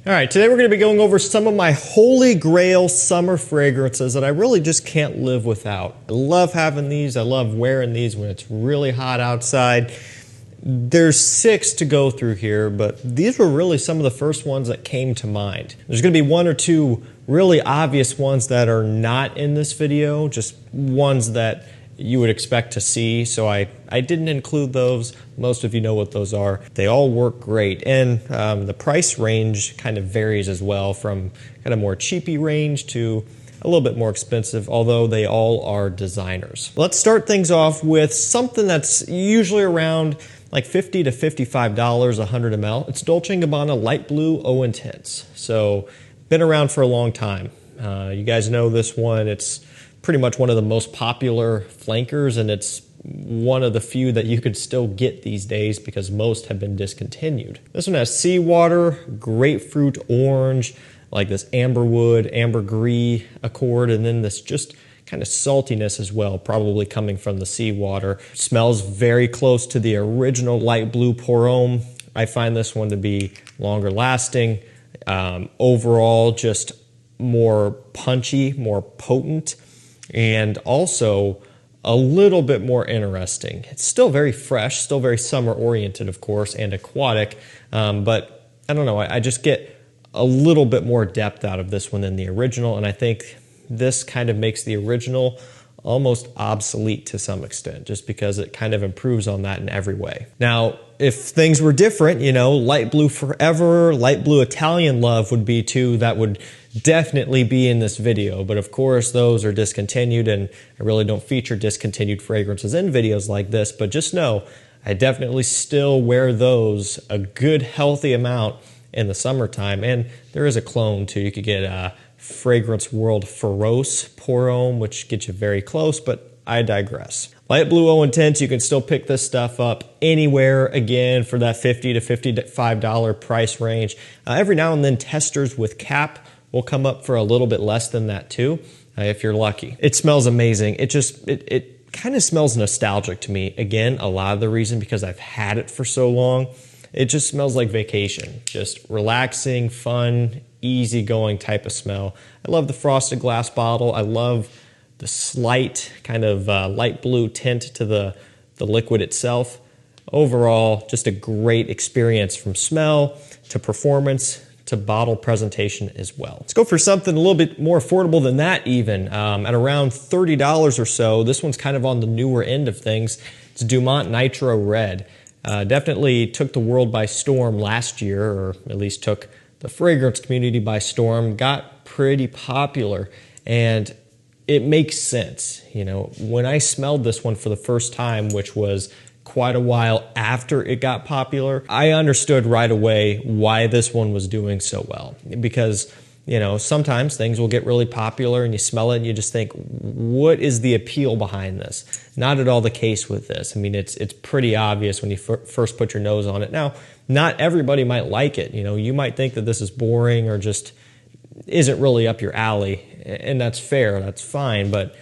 All right, today we're going to be going over some of my holy grail summer fragrances that I really just can't live without. I love having these. I love wearing these when it's really hot outside. There's 6 to go through here, but these were really some of the first ones that came to mind. There's going to be 1 or 2 really obvious ones that are not in this video, just ones that you would expect to see, so I didn't include those. Most of you know what those are. They all work great, and the price range kind of varies as well, from kind of more cheapy range to a little bit more expensive, although they all are designers. Let's start things off with something that's usually around like $50 to $55, 100 ml. It's Dolce & Gabbana Light Blue Eau Intense. So, been around for a long time. You guys know this one. It's pretty much one of the most popular flankers, and it's one of the few that you could still get these days because most have been discontinued. This one has seawater, grapefruit orange, like this amberwood, ambergris accord, and then this just kind of saltiness as well, probably coming from the seawater. Smells very close to the original light blue Pour Homme. I find this one to be longer lasting. Overall, just more punchy, more potent, and also a little bit more interesting. It's still very fresh, still very summer oriented, of course, and aquatic, but I don't know, I just get a little bit more depth out of this one than the original, and I think this kind of makes the original almost obsolete to some extent, just because it kind of improves on that in every way. Now, if things were different, you know, light blue forever, light blue Italian love would be 2 that would definitely be in this video, but of course those are discontinued, and I really don't feature discontinued fragrances in videos like this, but just know I definitely still wear those a good healthy amount in the summertime. And there is a clone too. You could get Fragrance World Feroce Pour Homme, which gets you very close, but I digress. Light Blue Eau Intense, you can still pick this stuff up anywhere, again, for that $50 to $55 price range. Every now and then, testers with cap will come up for a little bit less than that too, if you're lucky. It smells amazing. It kind of smells nostalgic to me. Again, a lot of the reason because I've had it for so long. It just smells like vacation. Just relaxing, fun, easygoing type of smell. I love the frosted glass bottle. I love the slight kind of light blue tint to the liquid itself. Overall, just a great experience from smell to performance to bottle presentation as well. Let's go for something a little bit more affordable than that even. At around $30 or so, this one's kind of on the newer end of things. It's Dant Nitro Red. Definitely took the world by storm last year, or at least took the fragrance community by storm, got pretty popular, and it makes sense. You know, when I smelled this one for the first time, which was quite a while after it got popular, I understood right away why this one was doing so well. Because, you know, sometimes things will get really popular and you smell it and you just think, what is the appeal behind this? Not at all the case with this. I mean, it's pretty obvious when you first put your nose on it. Now, not everybody might like it. You know, you might think that this is boring or just isn't really up your alley, and that's fair, that's fine, but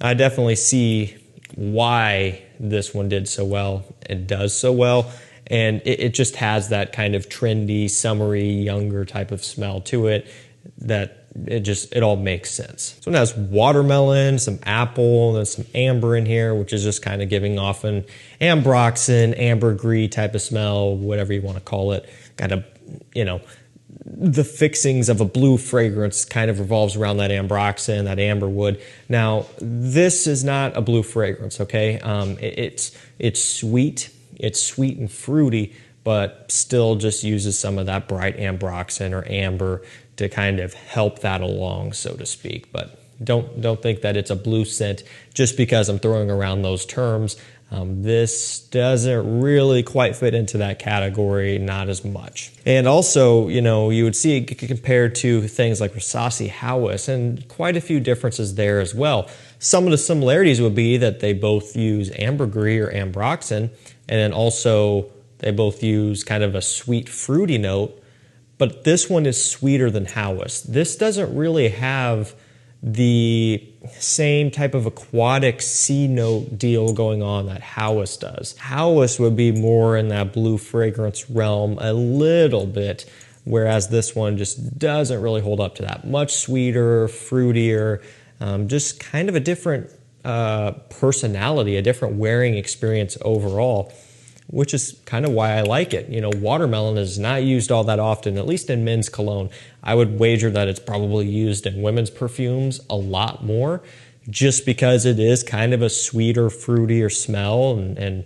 I definitely see why this one did so well and does so well, and it just has that kind of trendy, summery, younger type of smell to it that it all makes sense. So it has watermelon, some apple, and then some amber in here, which is just kind of giving off an ambroxan, ambergris type of smell, whatever you want to call it. Kind of, you know, the fixings of a blue fragrance kind of revolves around that ambroxan, that amberwood. Now, this is not a blue fragrance, okay? It's sweet and fruity, but still just uses some of that bright ambroxan or amber to kind of help that along, so to speak. But don't think that it's a blue scent just because I'm throwing around those terms. This doesn't really quite fit into that category, not as much. And also, you know, you would see it compared to things like Rosacea Howis, and quite a few differences there as well. Some of the similarities would be that they both use ambergris or ambroxan, and then also they both use kind of a sweet, fruity note, but this one is sweeter than Howis. This doesn't really have the same type of aquatic sea note deal going on that Howis does. Howis would be more in that blue fragrance realm a little bit, whereas this one just doesn't really hold up to that. Much sweeter, fruitier, just kind of a different personality, a different wearing experience overall, which is kind of why I like it. You know, watermelon is not used all that often, at least in men's cologne. I would wager that it's probably used in women's perfumes a lot more, just because it is kind of a sweeter, fruitier smell, and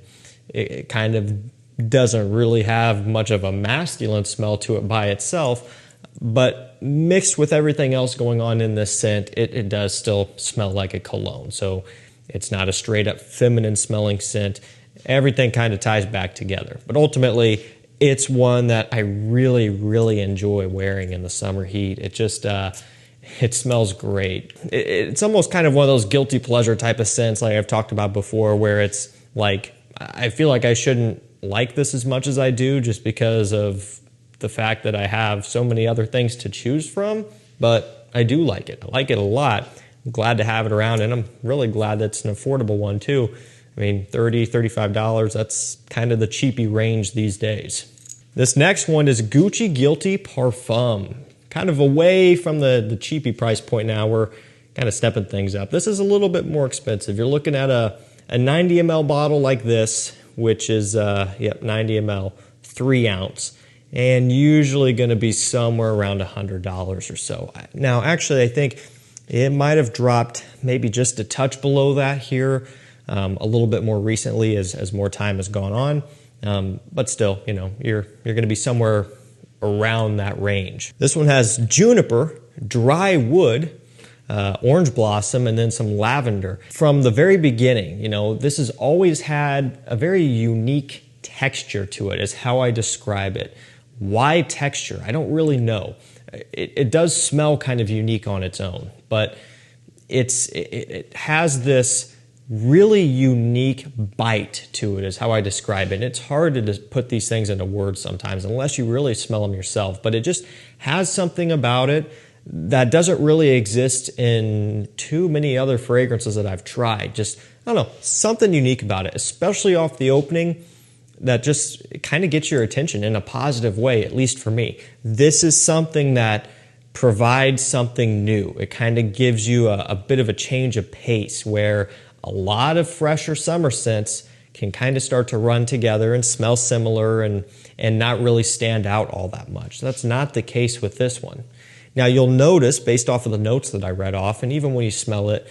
it kind of doesn't really have much of a masculine smell to it by itself. But mixed with everything else going on in this scent, it does still smell like a cologne. So it's not a straight up feminine smelling scent. Everything kind of ties back together. But ultimately, it's one that I really, really enjoy wearing in the summer heat. It just, it smells great. It's almost kind of one of those guilty pleasure type of scents like I've talked about before, where it's like, I feel like I shouldn't like this as much as I do just because of the fact that I have so many other things to choose from, but I do like it. I like it a lot. I'm glad to have it around, and I'm really glad that it's an affordable one too. I mean, $30, $35, that's kind of the cheapy range these days. This next one is Gucci Guilty Parfum. Kind of away from the cheapy price point now. We're kind of stepping things up. This is a little bit more expensive. You're looking at a 90 ml bottle like this, which is, 90 ml, 3 ounce. And usually going to be somewhere around $100 or so. Now, actually, I think it might have dropped maybe just a touch below that here, a little bit more recently as more time has gone on. But still, you know, you're going to be somewhere around that range. This one has juniper, dry wood, orange blossom, and then some lavender. From the very beginning, you know, this has always had a very unique texture to it, is how I describe it. Why texture? I don't really know. It does smell kind of unique on its own, but it has this really unique bite to it, is how I describe it. And it's hard to just put these things into words sometimes unless you really smell them yourself, but it just has something about it that doesn't really exist in too many other fragrances that I've tried. Just, I don't know, something unique about it, especially off the opening, that just kind of gets your attention in a positive way, at least for me. This is something that provides something new. It kind of gives you a bit of a change of pace, where a lot of fresher summer scents can kind of start to run together and smell similar and not really stand out all that much. That's not the case with this one. Now, you'll notice, based off of the notes that I read off, and even when you smell it,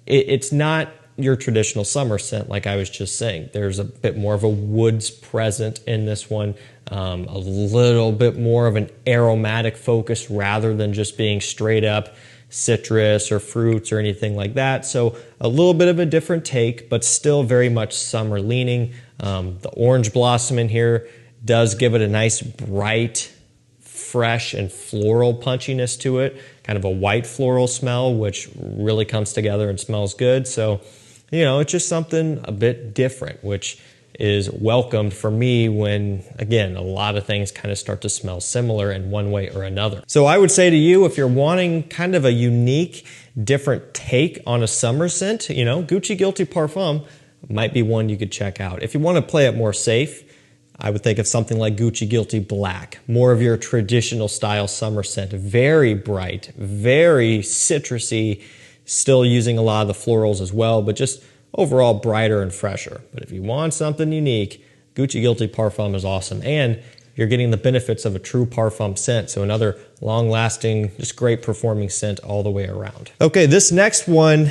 it's not your traditional summer scent like I was just saying. There's a bit more of a woods present in this one, a little bit more of an aromatic focus rather than just being straight up citrus or fruits or anything like that. So a little bit of a different take, but still very much summer leaning. The orange blossom in here does give it a nice bright, fresh and floral punchiness to it, kind of a white floral smell, which really comes together and smells good. So, you know, it's just something a bit different, which is welcomed for me when, again, a lot of things kind of start to smell similar in one way or another. So I would say to you, if you're wanting kind of a unique, different take on a summer scent, you know, Gucci Guilty Parfum might be one you could check out. If you want to play it more safe, I would think of something like Gucci Guilty Black, more of your traditional style summer scent, very bright, very citrusy, still using a lot of the florals as well, but just overall brighter and fresher. But if you want something unique, Gucci Guilty Parfum is awesome. And you're getting the benefits of a true Parfum scent, so another long-lasting, just great performing scent all the way around. Okay, this next one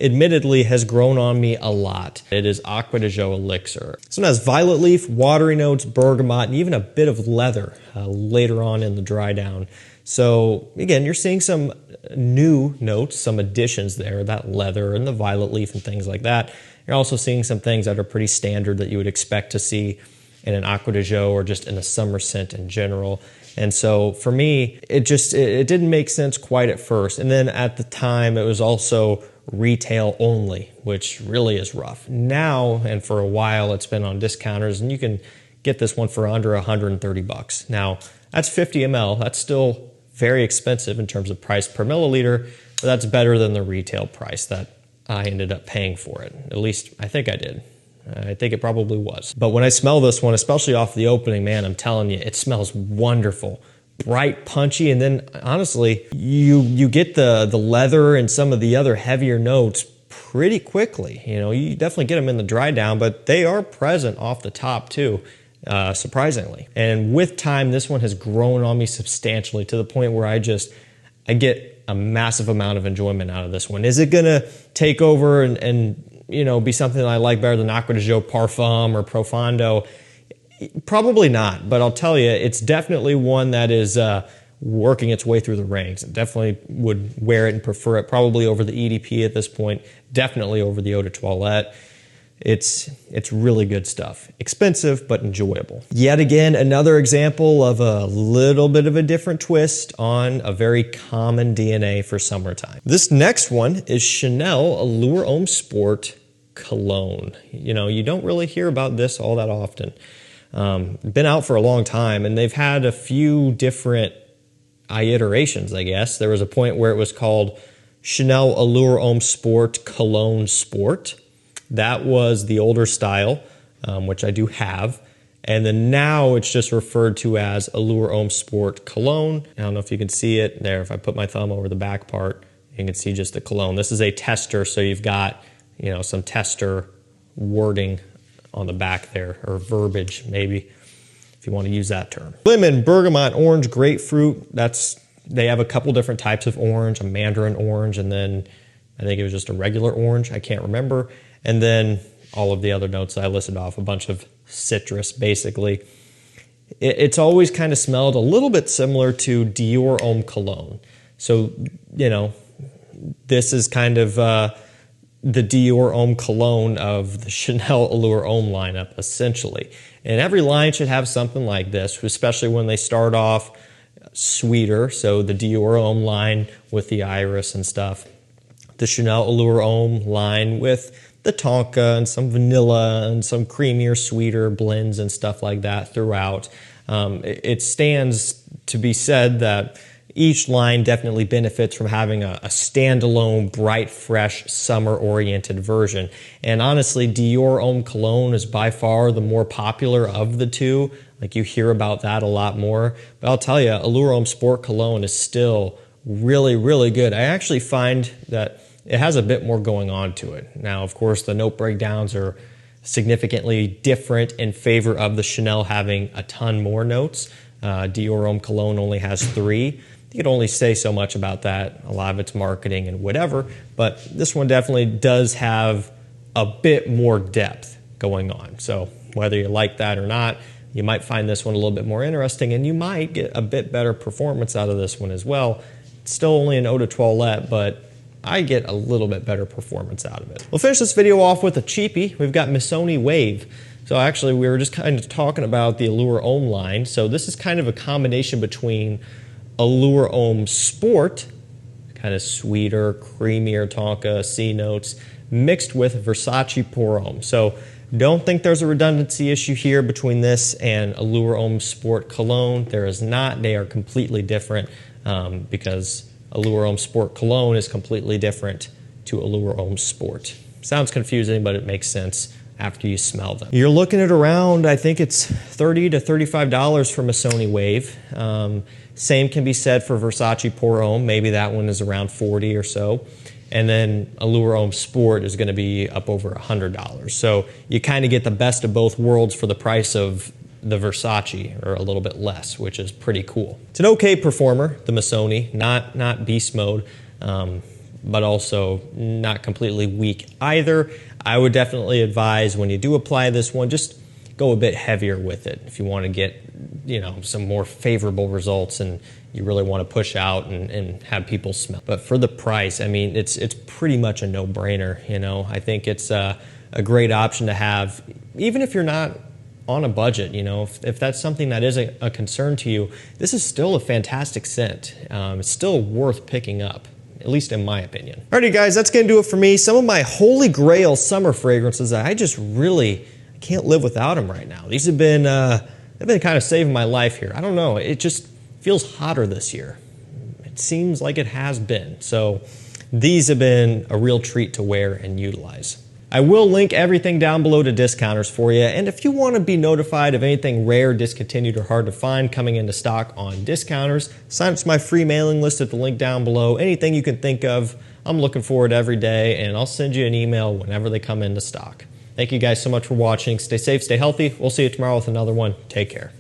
admittedly has grown on me a lot. It is Aquade Dhou Elixir. This one has violet leaf, watery notes, bergamot, and even a bit of leather later on in the dry down. So again, you're seeing some new notes, some additions there, that leather and the violet leaf and things like that. You're also seeing some things that are pretty standard that you would expect to see in an Aquade Dhou or just in a summer scent in general. And so for me, it didn't make sense quite at first. And then at the time, it was also retail only, which really is rough. Now, and for a while, it's been on discounters, and you can get this one for under 130 bucks. Now, that's 50 ml. That's still very expensive in terms of price per milliliter, but that's better than the retail price that I ended up paying for it. At least I think I did. I think it probably was. But when I smell this one, especially off the opening, man, I'm telling you, it smells wonderful. bright, punchy, and then honestly, you get the leather and some of the other heavier notes pretty quickly. You know, you definitely get them in the dry down, but they are present off the top too, surprisingly. And with time, this one has grown on me substantially to the point where I get a massive amount of enjoyment out of this one. Is it gonna take over and you know, be something that I like better than Aquade, Dhou, Parfam, or Profondo? Probably not, but I'll tell you, it's definitely one that is working its way through the ranks. I definitely would wear it and prefer it probably over the EDP at this point, definitely over the Eau de Toilette. It's really good stuff. Expensive, but enjoyable. Yet again, another example of a little bit of a different twist on a very common DNA for summertime. This next one is Chanel Allure Homme Sport Cologne. You know, you don't really hear about this all that often. Been out for a long time, and they've had a few different iterations, I guess. There was a point where it was called Chanel Allure Homme Sport Cologne Sport. That was the older style, which I do have. And then now it's just referred to as Allure Homme Sport Cologne. I don't know if you can see it there. If I put my thumb over the back part, you can see just the cologne. This is a tester, so you've got, you know, some tester wording on the back there, or verbiage maybe, if you want to use that term. Lemon, bergamot, orange, grapefruit. They have a couple different types of orange, a mandarin orange, and then I think it was just a regular orange. I can't remember. And then all of the other notes that I listed off, a bunch of citrus, basically. It's always kind of smelled a little bit similar to Dior Homme Cologne. So, you know, this is kind of the Dior Homme Cologne of the Chanel Allure Homme lineup, essentially. And every line should have something like this, especially when they start off sweeter. So the Dior Homme line with the iris and stuff. The Chanel Allure Homme line with the tonka and some vanilla and some creamier, sweeter blends and stuff like that throughout. It stands to be said that each line definitely benefits from having a standalone, bright, fresh, summer-oriented version. And honestly, Dior Homme Cologne is by far the more popular of the two. Like, you hear about that a lot more. But I'll tell you, Allure Homme Sport Cologne is still really, really good. I actually find that it has a bit more going on to it. Now, of course, the note breakdowns are significantly different in favor of the Chanel having a ton more notes. Dior Homme Cologne only has 3. You could only say so much about that. A lot of it's marketing and whatever, but this one definitely does have a bit more depth going on. So whether you like that or not, you might find this one a little bit more interesting, and you might get a bit better performance out of this one as well. It's still only an Eau de Toilette, but I get a little bit better performance out of it. We'll finish this video off with a cheapie. We've got Missoni Wave. So actually, we were just kind of talking about the Allure Homme line. So this is kind of a combination between Allure Homme Sport, kind of sweeter, creamier tonka, C notes, mixed with Versace Pour Homme. So don't think there's a redundancy issue here between this and Allure Homme Sport Cologne. There is not. They are completely different because Allure Homme Sport Cologne is completely different to Allure Homme Sport. Sounds confusing, but it makes sense after you smell them. You're looking at around, I think it's $30 to $35 for Missoni Wave. Same can be said for Versace Pour Homme. Maybe that one is around $40 or so. And then Allure Homme Sport is going to be up over $100. So you kind of get the best of both worlds for the price of the Versace, or a little bit less, which is pretty cool. It's an okay performer, the Missoni, not beast mode, but also not completely weak either. I would definitely advise when you do apply this one, just go a bit heavier with it if you want to get, you know, some more favorable results and you really want to push out and have people smell. But for the price, I mean, it's pretty much a no-brainer, you know. I think it's a great option to have, even if you're not on a budget, you know, if that's something that isn't a concern to you, this is still a fantastic scent. It's still worth picking up, at least in my opinion. Alrighty guys, that's gonna do it for me. Some of my holy grail summer fragrances that I just really can't live without them right now. These have been, they've been kind of saving my life here. I don't know, it just feels hotter this year. It seems like it has been. So these have been a real treat to wear and utilize. I will link everything down below to discounters for you, and if you want to be notified of anything rare, discontinued, or hard to find coming into stock on discounters, sign up to my free mailing list at the link down below. Anything you can think of, I'm looking forward every day, and I'll send you an email whenever they come into stock. Thank you guys so much for watching. Stay safe, stay healthy. We'll see you tomorrow with another one. Take care.